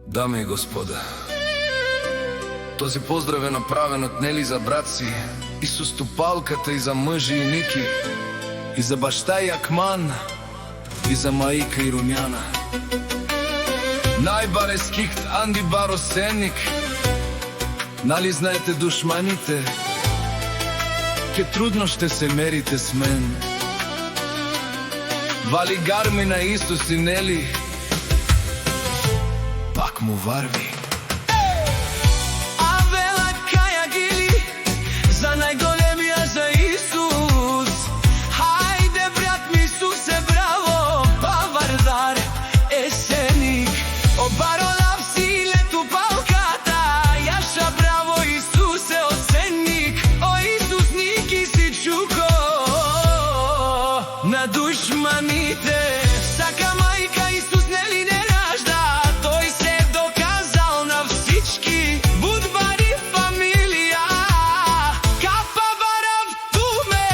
Дами и господа, този поздрав е направен от Нели за брат си, и со стопалката, и за мъжи и Ники, и за баща и Акман, и за мајка и Румјана. Најбаре скихт Анди Баро Сенник. Нали знаете душманите, ке трудно ще се мерите с мен. Вали гарми на Исус и Нели, пак му варви. Авела каја гили за најголемија, за Исус. Хајде брат ми Исусе, браво, Бавардар, Есеник, обаро лапси лету палката, јаша браво Исусе, Осенник, о Исус Ники си чуко на душманите. Сака мајка Исус Нели не ражда, тој се доказал на всички. Будвари фамилија, капа барав туме,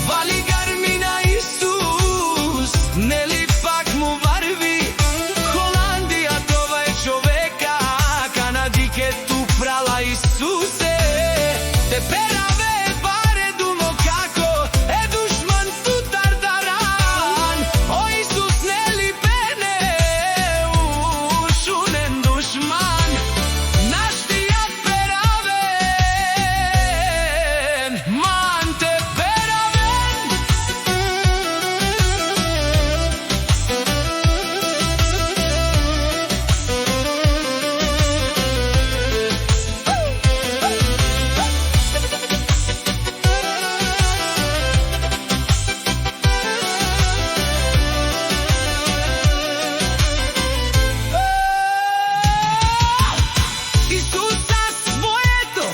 вали гарми на Исус, Нели пак му варви. Холандија, това е човека, Канадике ту прала Исусе, те пераве баре думо како е душман ту тардаран. О Исус Нели пене ушунен душман, наштијат перавен, ман те перавен. Исуса своето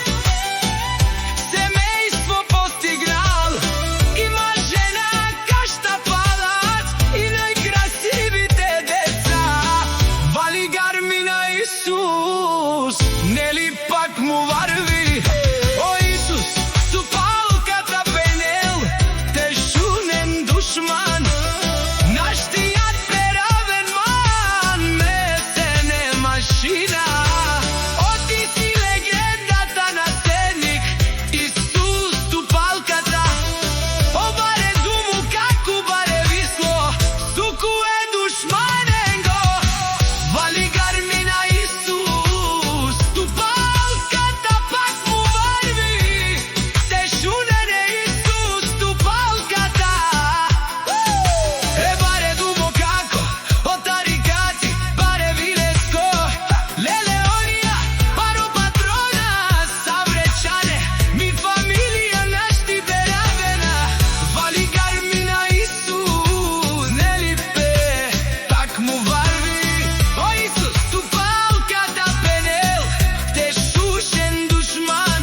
семејство постигнал, има жена кашта палат и најкрасивите деца. Вали гарми на Исус, Нели пак му варви. О Исус, стопалката пенел, те шунен душман, наштијат перавен, ман месене машина. О ти си легендата на Сенник, Исус стопалката, о баре думу како баре висло, суку е душманенго. Вали гарми на Исус, стопалката пак му варви. Те шунене Исус стопалката, е баре думо како о тарикати, баре вилеско, лелеонија, баро патрона, савречане, ми фамилија нашти беравена. Вали гарми на Исус, Нели пе, пак му варви. О Исус, стопалката пенел, те шушен душман,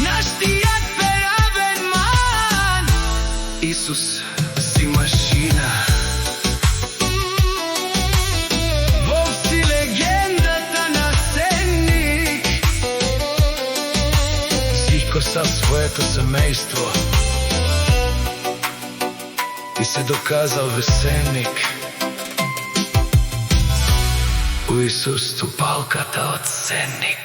наштијат перавен, ман. Исус си машина, Бог си легендата на Сенник, сико са своето семејство и се доказал весенник. У Исус стопалката од Сенник.